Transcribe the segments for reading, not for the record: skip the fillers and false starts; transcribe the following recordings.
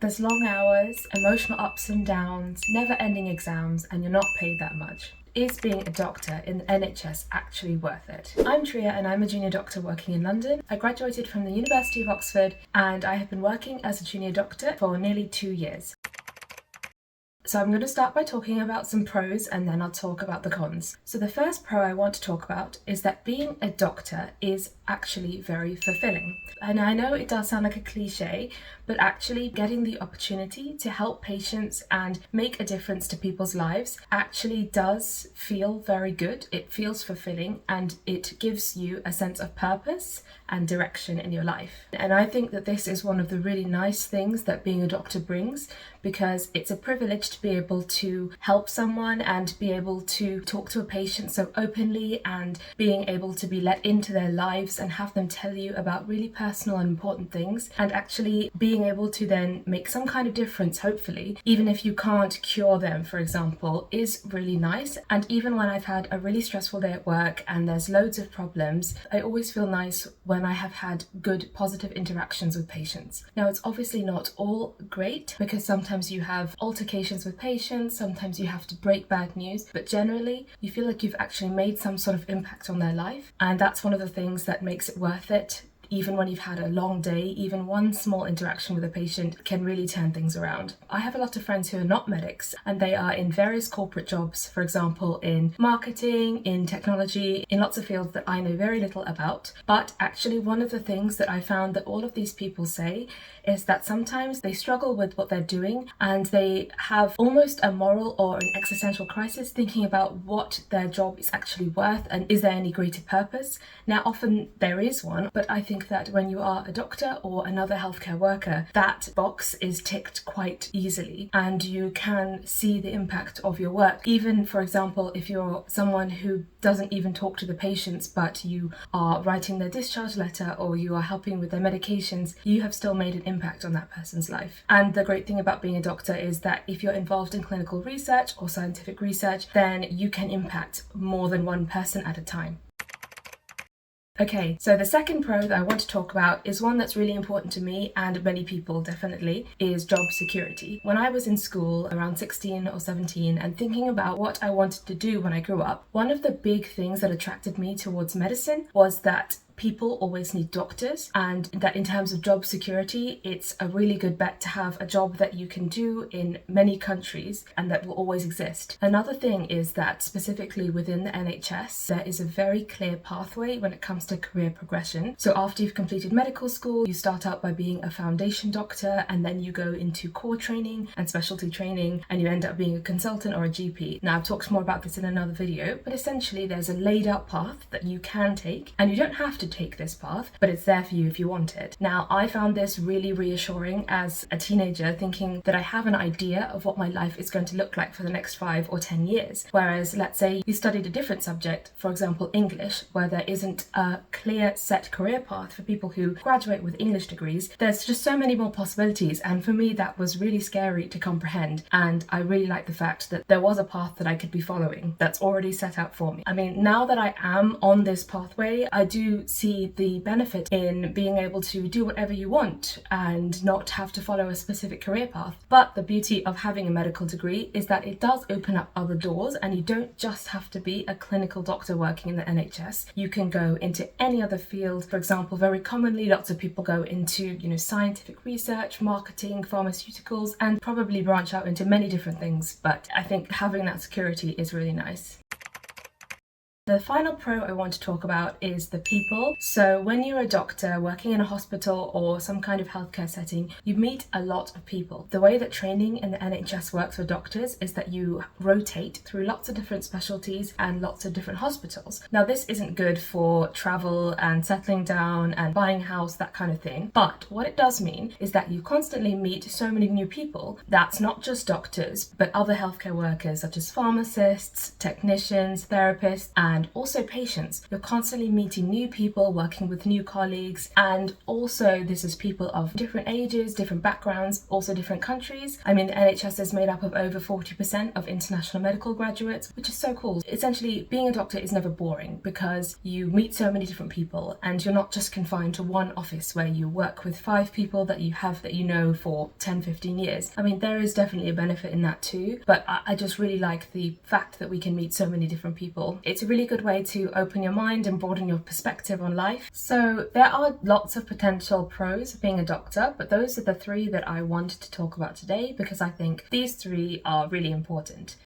There's long hours, emotional ups and downs, never-ending exams, and you're not paid that much. Is being a doctor in the NHS actually worth it? I'm Triya and I'm a junior doctor working in London. I graduated from the University of Oxford and I have been working as a junior doctor for nearly 2 years. So I'm going to start by talking about some pros and then I'll talk about the cons. So the first pro I want to talk about is that being a doctor is actually very fulfilling. And I know it does sound like a cliche, but actually getting the opportunity to help patients and make a difference to people's lives actually does feel very good. It feels fulfilling and it gives you a sense of purpose and direction in your life. And I think that this is one of the really nice things that being a doctor brings, because it's a privilege to be able to help someone and be able to talk to a patient so openly and being able to be let into their lives and have them tell you about really personal and important things, and actually being able to then make some kind of difference, hopefully, even if you can't cure them, for example, is really nice. And even when I've had a really stressful day at work and there's loads of problems, I always feel nice when I have had good positive interactions with patients. Now, it's obviously not all great because sometimes you have altercations with patients, sometimes you have to break bad news, but generally you feel like you've actually made some sort of impact on their life, and that's one of the things that makes it worth it. Even when you've had a long day, even one small interaction with a patient can really turn things around. I have a lot of friends who are not medics and they are in various corporate jobs, for example, in marketing, in technology, in lots of fields that I know very little about. But actually one of the things that I found that all of these people say is that sometimes they struggle with what they're doing and they have almost a moral or an existential crisis thinking about what their job is actually worth and is there any greater purpose. Now, often there is one, but I think that when you are a doctor or another healthcare worker, that box is ticked quite easily and you can see the impact of your work. Even, for example, if you're someone who doesn't even talk to the patients, but you are writing their discharge letter or you are helping with their medications, you have still made an impact on that person's life. And the great thing about being a doctor is that if you're involved in clinical research or scientific research, then you can impact more than one person at a time. Okay, so the second pro that I want to talk about is one that's really important to me and many people definitely, is job security. When I was in school around 16 or 17 and thinking about what I wanted to do when I grew up, one of the big things that attracted me towards medicine was that people always need doctors, and that in terms of job security, it's a really good bet to have a job that you can do in many countries and that will always exist. Another thing is that specifically within the NHS, there is a very clear pathway when it comes to career progression. So after you've completed medical school, you start out by being a foundation doctor and then you go into core training and specialty training and you end up being a consultant or a GP. Now, I've talked more about this in another video, but essentially there's a laid out path that you can take and you don't have to take this path, but it's there for you if you want it. Now, I found this really reassuring as a teenager, thinking that I have an idea of what my life is going to look like for the next 5 or 10 years. Whereas, let's say you studied a different subject, for example, English, where there isn't a clear set career path for people who graduate with English degrees. There's just so many more possibilities, and for me that was really scary to comprehend, and I really like the fact that there was a path that I could be following that's already set out for me. I mean, now that I am on this pathway, I do see the benefit in being able to do whatever you want and not have to follow a specific career path. But the beauty of having a medical degree is that it does open up other doors, and you don't just have to be a clinical doctor working in the NHS. You can go into any other field. For example, very commonly lots of people go into, scientific research, marketing, pharmaceuticals, and probably branch out into many different things. But I think having that security is really nice. The final pro I want to talk about is the people. So when you're a doctor working in a hospital or some kind of healthcare setting, you meet a lot of people. The way that training in the NHS works for doctors is that you rotate through lots of different specialties and lots of different hospitals. Now, this isn't good for travel and settling down and buying a house, that kind of thing. But what it does mean is that you constantly meet so many new people. That's not just doctors, but other healthcare workers such as pharmacists, technicians, therapists, and and also patience. You're constantly meeting new people, working with new colleagues, and also this is people of different ages, different backgrounds, also different countries. I mean, the NHS is made up of over 40% of international medical graduates, which is so cool. Essentially, being a doctor is never boring because you meet so many different people and you're not just confined to one office where you work with 5 people that you know for 10-15 years. I mean, there is definitely a benefit in that too, but I just really like the fact that we can meet so many different people. It's a really good way to open your mind and broaden your perspective on life. So there are lots of potential pros of being a doctor, but those are the 3 that I wanted to talk about today because I think these 3 are really important.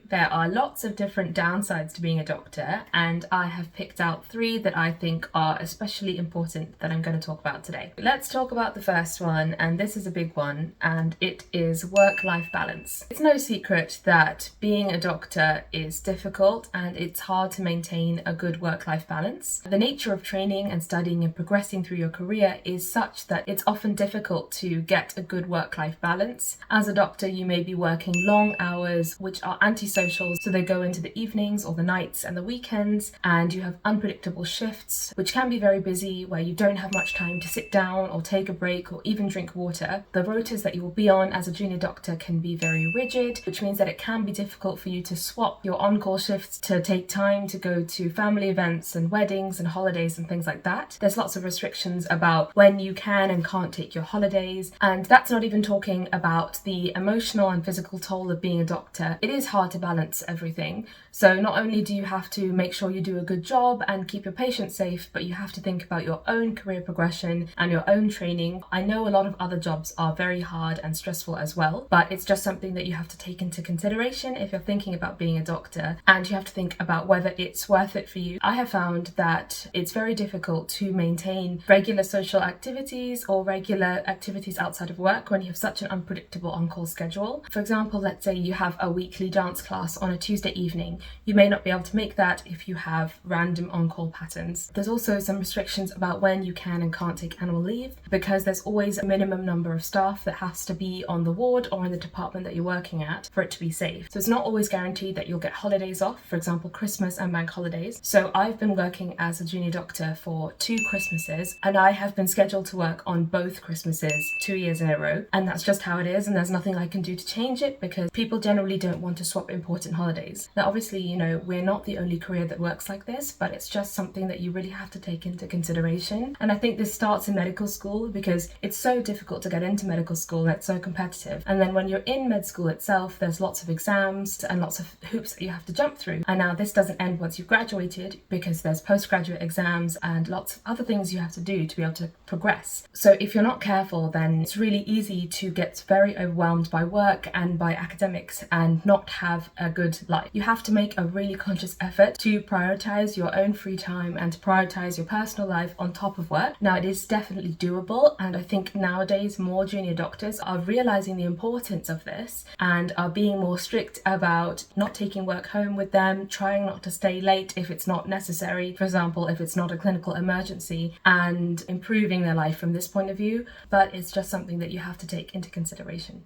There are lots of different downsides to being a doctor, and I have picked out 3 that I think are especially important that I'm going to talk about today. Let's talk about the first one, and this is a big one, and it is work-life balance. It's no secret that being a doctor is difficult and it's hard to maintain a good work-life balance. The nature of training and studying and progressing through your career is such that it's often difficult to get a good work-life balance. As a doctor, you may be working long hours, which are antisocial, so they go into the evenings or the nights and the weekends, and you have unpredictable shifts which can be very busy where you don't have much time to sit down or take a break or even drink water. The rotas that you will be on as a junior doctor can be very rigid, which means that it can be difficult for you to swap your on-call shifts to take time to go to family events and weddings and holidays and things like that. There's lots of restrictions about when you can and can't take your holidays, and that's not even talking about the emotional and physical toll of being a doctor. It is hard to balance everything. So not only do you have to make sure you do a good job and keep your patients safe, but you have to think about your own career progression and your own training. I know a lot of other jobs are very hard and stressful as well, but it's just something that you have to take into consideration if you're thinking about being a doctor, and you have to think about whether it's worth it for you. I have found that it's very difficult to maintain regular social activities or regular activities outside of work when you have such an unpredictable on-call schedule. For example, let's say you have a weekly dance class on a Tuesday evening. You may not be able to make that if you have random on-call patterns. There's also some restrictions about when you can and can't take annual leave, because there's always a minimum number of staff that has to be on the ward or in the department that you're working at for it to be safe. So it's not always guaranteed that you'll get holidays off, for example Christmas and bank holidays. So I've been working as a junior doctor for 2 Christmases, and I have been scheduled to work on both Christmases 2 years in a row, and that's just how it is, and there's nothing I can do to change it because people generally don't want to swap important holidays. Now obviously, you know, we're not the only career that works like this, but it's just something that you really have to take into consideration. And I think this starts in medical school because it's so difficult to get into medical school and it's so competitive. And then when you're in med school itself, there's lots of exams and lots of hoops that you have to jump through. And now this doesn't end once you've graduated because there's postgraduate exams and lots of other things you have to do to be able to progress. So if you're not careful, then it's really easy to get very overwhelmed by work and by academics and not have a good life. You have to make a really conscious effort to prioritize your own free time and to prioritize your personal life on top of work. Now it is definitely doable, and I think nowadays more junior doctors are realizing the importance of this and are being more strict about not taking work home with them, trying not to stay late if it's not necessary, for example if it's not a clinical emergency, and improving their life from this point of view. But it's just something that you have to take into consideration.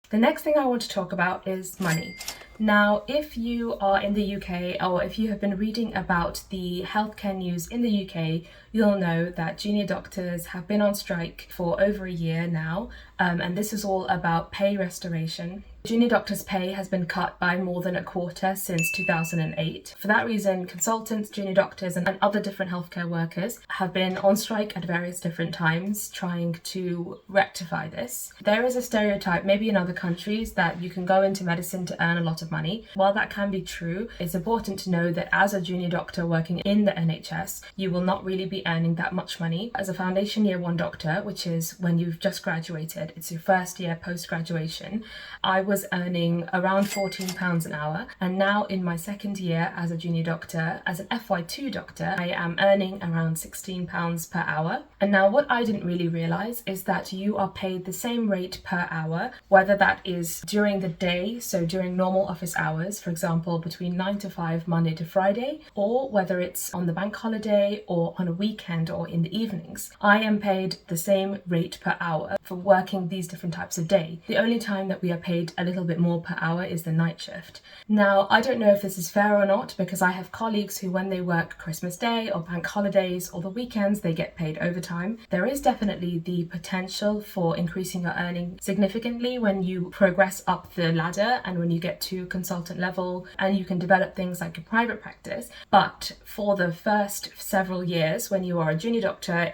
The next thing I want to talk about is money. Now, if you are in the UK or if you have been reading about the healthcare news in the UK, you'll know that junior doctors have been on strike for over a year now, and this is all about pay restoration. Junior doctors' pay has been cut by more than a quarter since 2008. For that reason, consultants, junior doctors and other different healthcare workers have been on strike at various different times trying to rectify this. There is a stereotype, maybe in other countries, that you can go into medicine to earn a lot of money. While that can be true, it's important to know that as a junior doctor working in the NHS, you will not really be earning that much money. As a foundation year 1 doctor, which is when you've just graduated, it's your first year post-graduation, I was earning around £14 an hour, and now in my second year as a junior doctor, as an FY2 doctor, I am earning around £16 per hour. And now what I didn't really realise is that you are paid the same rate per hour, whether that is during the day, so during normal office hours, for example between 9 to 5 Monday to Friday, or whether it's on the bank holiday or on a weekend or in the evenings. I am paid the same rate per hour for working these different types of day. The only time that we are paid a a little bit more per hour is the night shift. Now, I don't know if this is fair or not, because I have colleagues who, when they work Christmas Day or bank holidays or the weekends, they get paid overtime. There is definitely the potential for increasing your earning significantly when you progress up the ladder and when you get to consultant level and you can develop things like a private practice. But for the first several years, when you are a junior doctor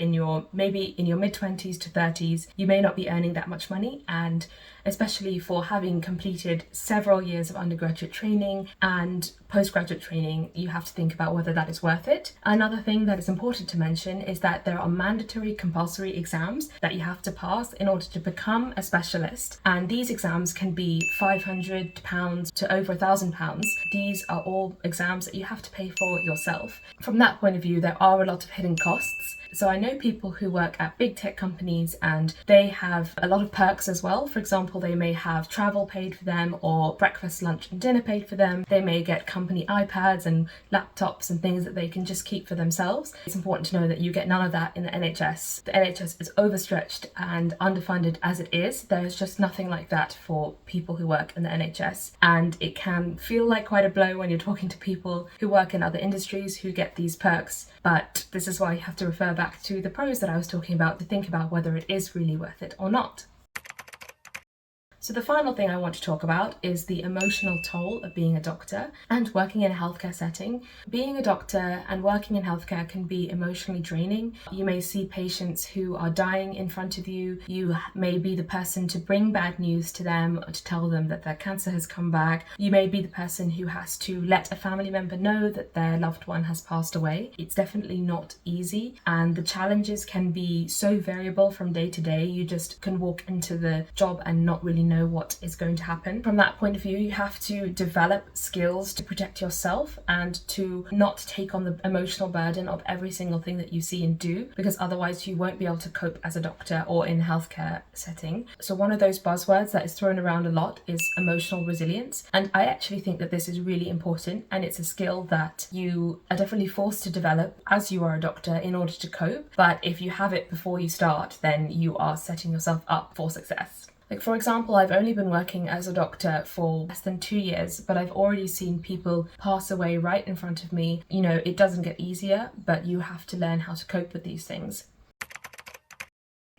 maybe in your mid-20s to 30s, you may not be earning that much money, and especially for having completed several years of undergraduate training and postgraduate training, you have to think about whether that is worth it. Another thing that is important to mention is that there are mandatory compulsory exams that you have to pass in order to become a specialist, and these exams can be £500 to over £1,000. These are all exams that you have to pay for yourself. From that point of view, there are a lot of hidden costs. So I know people who work at big tech companies and they have a lot of perks as well. For example, they may have travel paid for them or breakfast, lunch and dinner paid for them. They may get company iPads and laptops and things that they can just keep for themselves. It's important to know that you get none of that in the NHS. The NHS is overstretched and underfunded as it is. There's just nothing like that for people who work in the NHS. And it can feel like quite a blow when you're talking to people who work in other industries who get these perks. But this is why you have to refer back to the pros that I was talking about to think about whether it is really worth it or not. So the final thing I want to talk about is the emotional toll of being a doctor and working in a healthcare setting. Being a doctor and working in healthcare can be emotionally draining. You may see patients who are dying in front of you. You may be the person to bring bad news to them or to tell them that their cancer has come back. You may be the person who has to let a family member know that their loved one has passed away. It's definitely not easy, and the challenges can be so variable from day to day. You just can walk into the job and not really know what is going to happen. From that point of view, you have to develop skills to protect yourself and to not take on the emotional burden of every single thing that you see and do, because otherwise you won't be able to cope as a doctor or in a healthcare setting. So one of those buzzwords that is thrown around a lot is emotional resilience, and I actually think that this is really important, and it's a skill that you are definitely forced to develop as you are a doctor in order to cope. But if you have it before you start, then you are setting yourself up for success. Like, for example, I've only been working as a doctor for less than 2 years, but I've already seen people pass away right in front of me. You know, it doesn't get easier, but you have to learn how to cope with these things.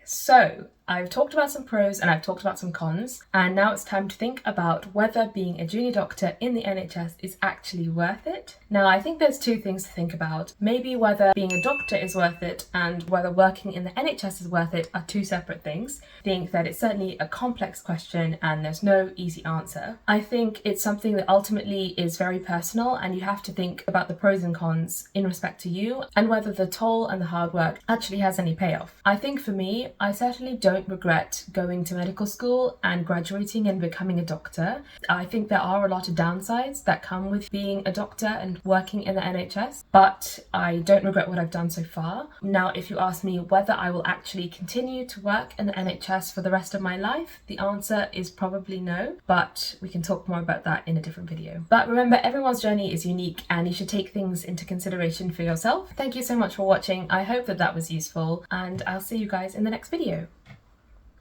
So, I've talked about some pros and I've talked about some cons, and now it's time to think about whether being a junior doctor in the NHS is actually worth it. Now, I think there's two things to think about. Maybe whether being a doctor is worth it and whether working in the NHS is worth it are two separate things. I think that it's certainly a complex question and there's no easy answer. I think it's something that ultimately is very personal, and you have to think about the pros and cons in respect to you and whether the toll and the hard work actually has any payoff. I think for me, I certainly don't regret going to medical school and graduating and becoming a doctor. I think there are a lot of downsides that come with being a doctor and working in the NHS, but I don't regret what I've done so far. Now, if you ask me whether I will actually continue to work in the NHS for the rest of my life, the answer is probably no, but we can talk more about that in a different video. But remember, everyone's journey is unique and you should take things into consideration for yourself. Thank you so much for watching. I hope that was useful, and I'll see you guys in the next video.